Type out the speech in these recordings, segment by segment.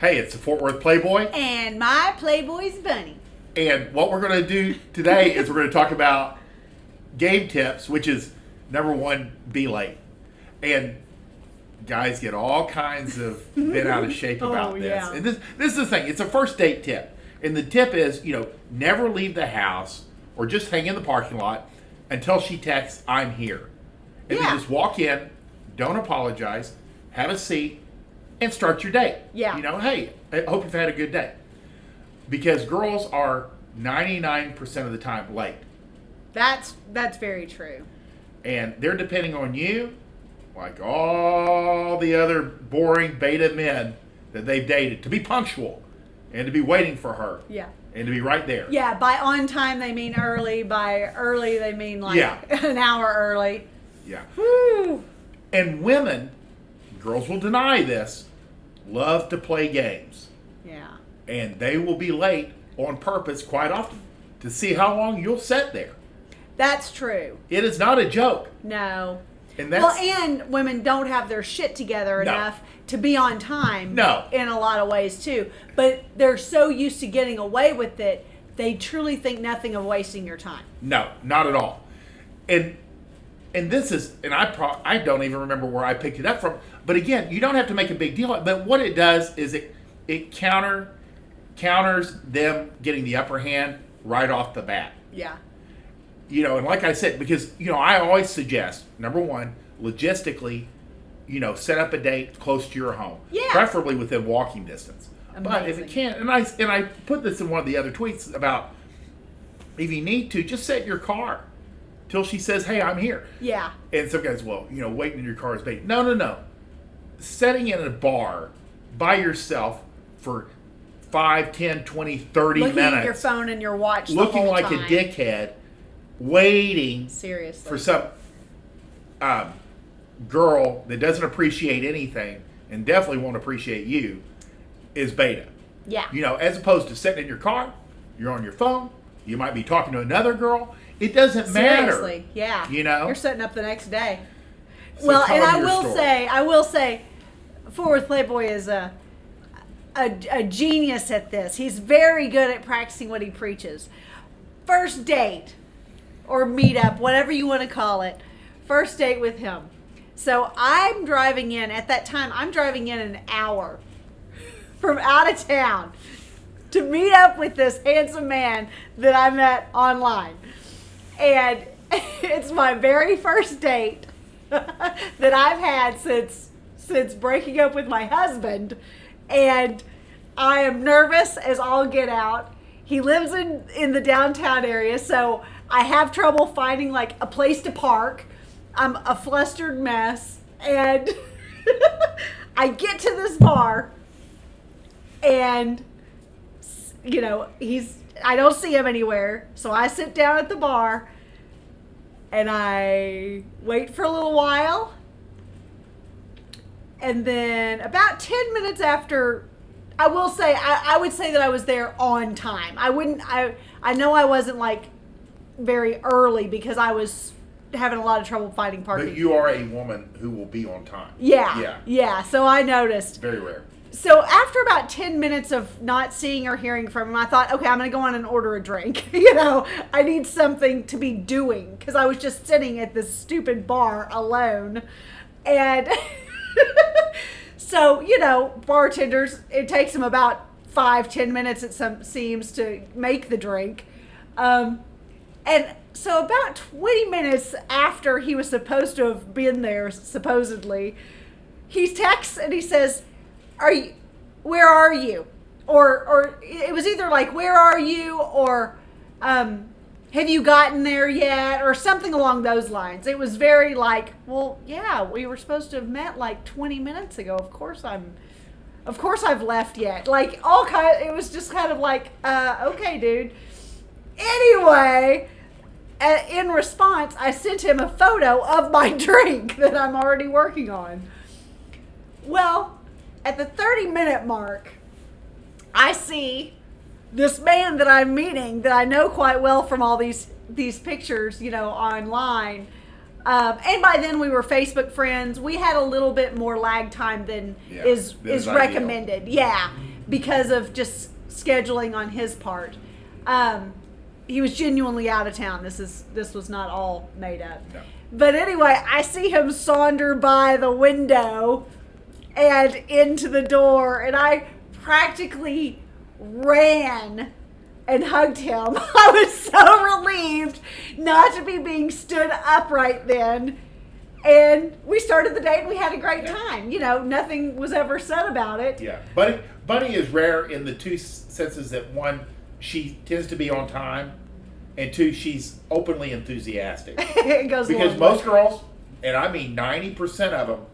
Hey, it's the Fort Worth Playboy. And my Playboys Bunny. And what we're going to do today is we're going to talk about game tips, which is number one, be late. And guys get all kinds of bent out of shape about this. Yeah. And this is the thing. It's a first date tip. And the tip is, never leave the house or just hang in the parking lot until she texts, I'm here. And then just walk in, don't apologize, have a seat, and start your day. Yeah. Hey, I hope you've had a good day. Because girls are 99% of the time late. That's very true. And they're depending on you, like all the other boring beta men that they've dated, to be punctual and to be waiting for her. Yeah. And to be right there. Yeah, by on time they mean early. By early they mean an hour early. Yeah. Woo! And women, girls will deny this, love to play games. Yeah. And they will be late on purpose quite often to see how long you'll sit there. That's true. It is not a joke. No. And that's, well, and women don't have their shit together enough to be on time. No. In a lot of ways too. But they're so used to getting away with it, they truly think nothing of wasting your time. No, not at all. And this is, and I don't even remember where I picked it up from. But again, you don't have to make a big deal. But what it does is it counters them getting the upper hand right off the bat. Yeah. And like I said, because, I always suggest, number one, logistically, set up a date close to your home. Yeah. Preferably within walking distance. Amazing. But if it can't, and I put this in one of the other tweets about, if you need to, just set your car till she says, hey, I'm here. Yeah. And some guys, waiting in your car is bait. No. Setting in a bar by yourself for 5, 10, 20, 30 Looking minutes. Looking at your phone and your watch the looking whole like time. a dickhead, waiting seriously for some girl that doesn't appreciate anything and definitely won't appreciate you is beta. Yeah. As opposed to sitting in your car, you're on your phone, you might be talking to another girl. It doesn't matter. Seriously, yeah. You're setting up the next day. So well, and I will say, Fort Worth Playboy is a genius at this. He's very good at practicing what he preaches. First date or meetup, whatever you want to call it. First date with him. So I'm driving in, at that time, an hour from out of town to meet up with this handsome man that I met online. And it's my very first date that I've had since breaking up with my husband. And I am nervous as all get out. He lives in the downtown area, so I have trouble finding a place to park. I'm a flustered mess. And I get to this bar and I don't see him anywhere. So I sit down at the bar and I wait for a little while. And then about 10 minutes after, I will say, I would say that I was there on time. I know I wasn't very early because I was having a lot of trouble finding parking. But you are a woman who will be on time. Yeah. So I noticed. Very rare. So after about 10 minutes of not seeing or hearing from him, I thought, okay, I'm going to go on and order a drink. I need something to be doing because I was just sitting at this stupid bar alone. And so, bartenders, it takes them about 5-10 minutes, it seems, to make the drink. And so about 20 minutes after he was supposed to have been there, supposedly, he texts and he says, where are you? Or it was either where are you? Or, have you gotten there yet? Or something along those lines. It was very well, yeah, we were supposed to have met 20 minutes ago. Of course I've left yet. It was just kind of okay, dude. Anyway, in response, I sent him a photo of my drink that I'm already working on. Well, at the 30-minute mark, I see this man that I'm meeting that I know quite well from all these pictures, online. And by then we were Facebook friends. We had a little bit more lag time than is recommended. Yeah. because of just scheduling on his part. He was genuinely out of town. This was not all made up. No. But anyway, I see him saunter by the window and into the door, and I practically ran and hugged him. I was so relieved not to be being stood up right then. And we started the date and we had a great time. You know, nothing was ever said about it. Yeah. Bunny is rare in the two senses that one, she tends to be on time, and two, she's openly enthusiastic. It goes because along most with- girls, and I mean 90% of them,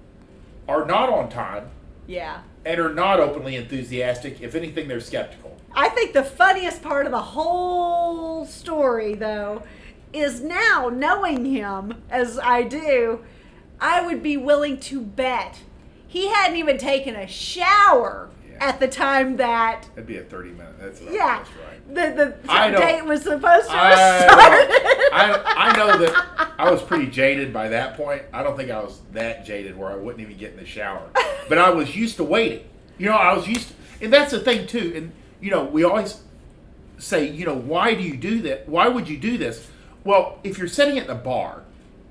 are not on time Yeah. and are not openly enthusiastic. If anything, they're skeptical. I think the funniest part of the whole story, though, is now knowing him as I do, I would be willing to bet he hadn't even taken a shower at the time that. That'd be a 30-minute. That's Yeah. That's right. The I don't- date was supposed to have started. I know that I was pretty jaded by that point. I don't think I was that jaded where I wouldn't even get in the shower. But I was used to waiting. You know, I was used to, and that's the thing too. And, you know, we always say, you know, why do you do that? Why would you do this? Well, if you're sitting at the bar,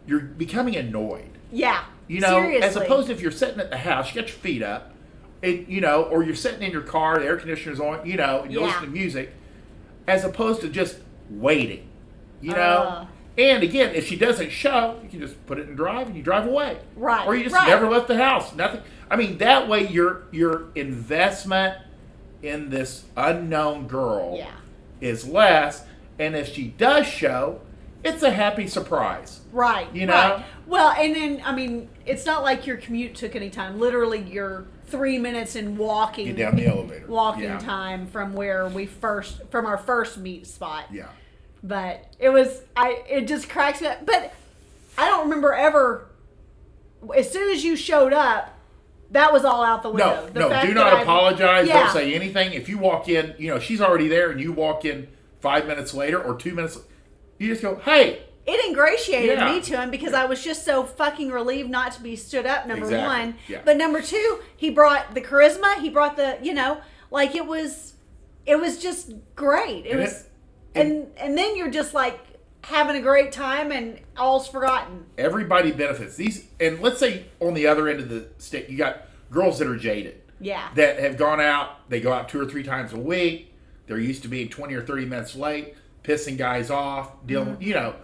you're becoming annoyed. Yeah. You know, seriously. as opposed to if you're sitting at the house, you got your feet up, and, you know, or you're sitting in your car, the air conditioner's on, you know, and you're listening to music, as opposed to just waiting, you know. And again, if she doesn't show, you can just put it in drive and you drive away. Right. Or you just right. never left the house. Nothing. I mean, that way your investment in this unknown girl is less, and if she does show, it's a happy surprise. Right. You know? Right. Well, and then, I mean, it's not like your commute took any time. Literally, you're 3 minutes in walking. Get down the elevator. Walking time from where from our first meet spot. Yeah. But it just cracks me up. But I don't remember ever, as soon as you showed up, that was all out the window. No, do not apologize. Don't say anything. If you walk in, you know, she's already there and you walk in 5 minutes later or 2 minutes, you just go, hey. It ingratiated me to him because I was just so fucking relieved not to be stood up, number one. Yeah. But number two, he brought the charisma. He brought the, you know, like it was just great. And then you're just like having a great time and all's forgotten. Everybody benefits. And let's say on the other end of the stick, you got girls that are jaded. Yeah. That have gone out, they go out 2 or 3 times a week. They're used to being 20 or 30 minutes late, pissing guys off, dealing, you know.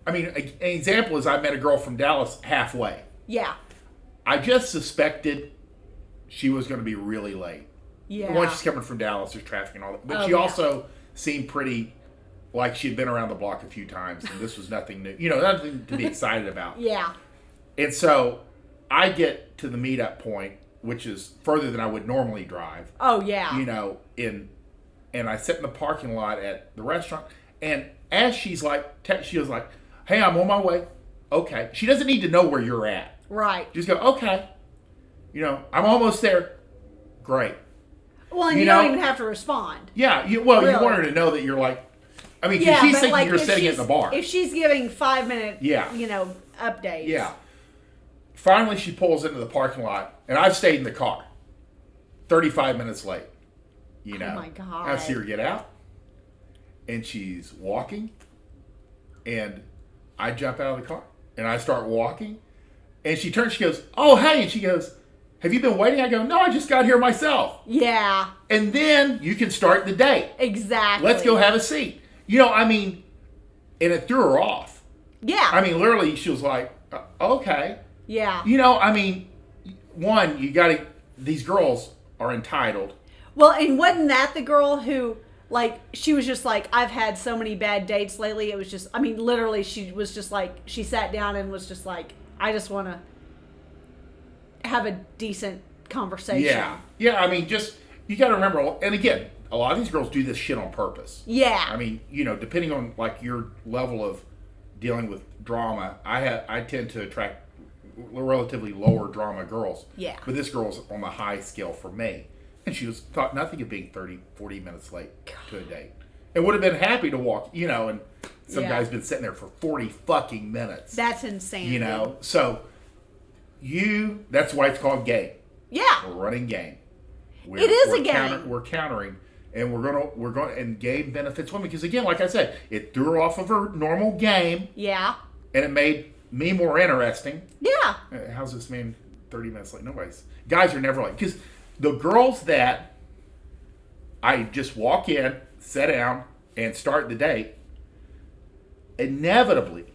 I mean, an example is I met a girl from Dallas halfway. Yeah. I just suspected she was going to be really late. Yeah. Once she's coming from Dallas, there's traffic and all that. But she also seemed pretty like she'd been around the block a few times, and this was nothing new. You know, nothing to be excited about. Yeah. And so I get to the meetup point, which is further than I would normally drive. Oh, yeah. You know, and I sit in the parking lot at the restaurant, and as she's like, she was like, hey, I'm on my way. Okay. She doesn't need to know where you're at. Right. Just go, okay. You know, I'm almost there. Great. Well, and you don't even have to respond. Yeah. You want her to know that you're like, I mean, she's thinking like you're sitting at the bar. If she's giving 5 minute, you know, updates. Yeah. Finally, she pulls into the parking lot, and I've stayed in the car. 35 minutes late. You know. Oh, my God. I see her get out, and she's walking, and I jump out of the car, and I start walking, and she turns, she goes, oh, hey, and she goes, have you been waiting? I go, no, I just got here myself. Yeah. And then you can start the date. Exactly. Let's go have a seat. You know, I mean, and it threw her off. Yeah. I mean, literally, she was like, okay. Yeah. You know, I mean, one, you got to, these girls are entitled. Well, and wasn't that the girl who, like, she was just like, I've had so many bad dates lately. It was just, I mean, literally, she was just like, she sat down and was just like, I just want to have a decent conversation. Yeah. Yeah, I mean, just, you got to remember, and again, a lot of these girls do this shit on purpose. Yeah. I mean, you know, depending on, like, your level of dealing with drama, I tend to attract relatively lower drama girls. Yeah. But this girl's on the high scale for me. And she thought nothing of being 30, 40 minutes late to a date. And would have been happy to walk, you know, and some guy's been sitting there for 40 fucking minutes. That's insane. You know, so that's why it's called game. Yeah. We're running game. It is a game. We're countering, and we're going and game benefits women because again, like I said, it threw her off of her normal game. Yeah. And it made me more interesting. Yeah. How's this man 30 minutes late? Nobody's. Guys are never late. Because the girls that I just walk in, sit down, and start the date, inevitably,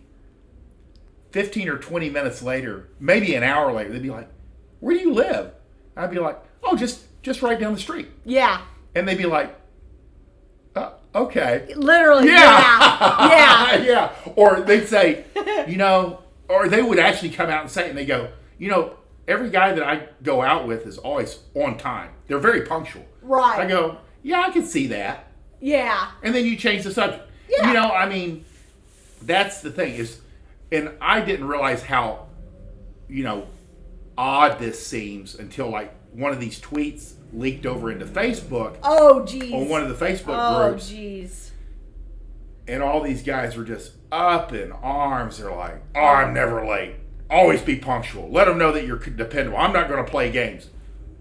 15 or 20 minutes later, maybe an hour later, they'd be like, where do you live? I'd be like, oh, just right down the street. Yeah. And they'd be like, okay. Literally. Yeah. Yeah. Yeah. Or they'd say, or they would actually come out and say it, and they go, every guy that I go out with is always on time. They're very punctual. Right. I go, yeah, I can see that. Yeah. And then you change the subject. Yeah. That's the thing is, and I didn't realize how, odd this seems until like one of these tweets leaked over into Facebook. Oh, geez. On one of the Facebook groups. Oh, geez. And all these guys were just up in arms. They're like, oh, I'm never late. Always be punctual. Let them know that you're dependable. I'm not going to play games.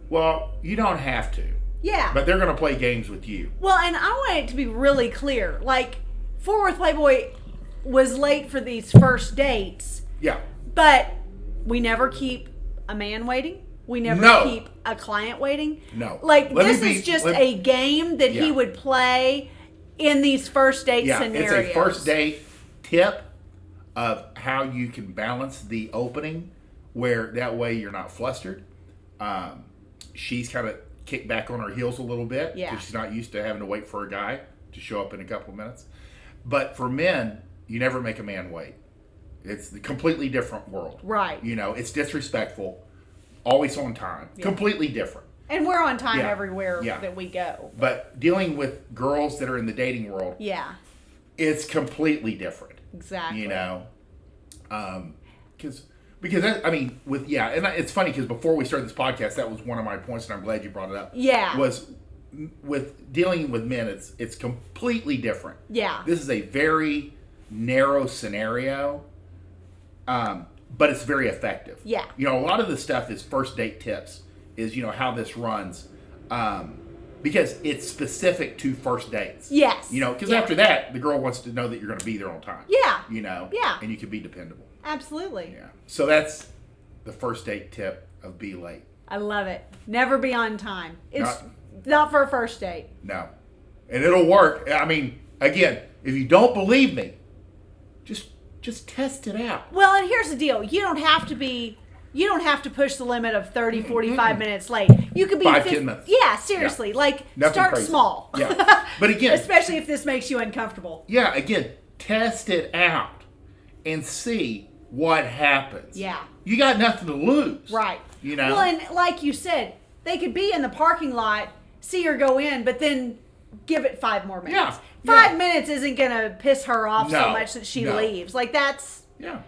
Well, you don't have to. Yeah. But they're going to play games with you. Well, and I want it to be really clear. Like, Fort Worth Playboy was late for these first dates. Yeah. But we never keep a man waiting. We never keep a client waiting. No. Like, this is just a game that he would play in these first date scenarios. It's a first date tip of how you can balance the opening where that way you're not flustered. She's kind of kicked back on her heels a little bit because she's not used to having to wait for a guy to show up in a couple of minutes. But for men, you never make a man wait. It's a completely different world. Right. It's disrespectful, always on time, completely different. And we're on time everywhere that we go. But dealing with girls that are in the dating world, it's completely different. Exactly. Because and it's funny because before we started this podcast, that was one of my points, and I'm glad you brought it up. Yeah. Was with dealing with men, it's completely different. Yeah. This is a very narrow scenario, but it's very effective. Yeah. A lot of the stuff is first date tips. Is how this runs, because it's specific to first dates. Yes. Because after that, the girl wants to know that you're going to be there on time. Yeah. Yeah. And you can be dependable. Absolutely. Yeah. So that's the first date tip of be late. I love it. Never be on time. It's not for a first date. No. And it'll work. Again, if you don't believe me, just test it out. Well, and here's the deal. You don't have to push the limit of 30, 45 minutes late. You could be 5-10 minutes. Yeah, seriously. Yeah. Nothing Start crazy. small. Yeah. But again, especially if this makes you uncomfortable. Yeah, again, test it out and see what happens. Yeah. You got nothing to lose. Right. Well, and like you said, they could be in the parking lot, see her go in, but then give it 5 more minutes. Yeah. 5 minutes isn't going to piss her off so much that she leaves. Like, that's... Yeah.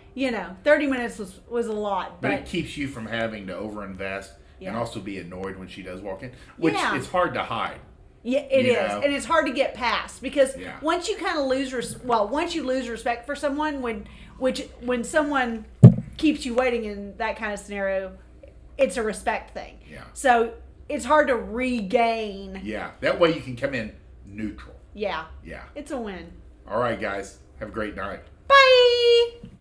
30 minutes was a lot. But it keeps you from having to overinvest and also be annoyed when she does walk in, which it's hard to hide. Yeah, it is. And it's hard to get past because once you kind of once you lose respect for someone, when someone keeps you waiting in that kind of scenario, it's a respect thing. Yeah. So it's hard to regain. Yeah. That way you can come in neutral. Yeah. Yeah. It's a win. All right, guys. Have a great night. Bye.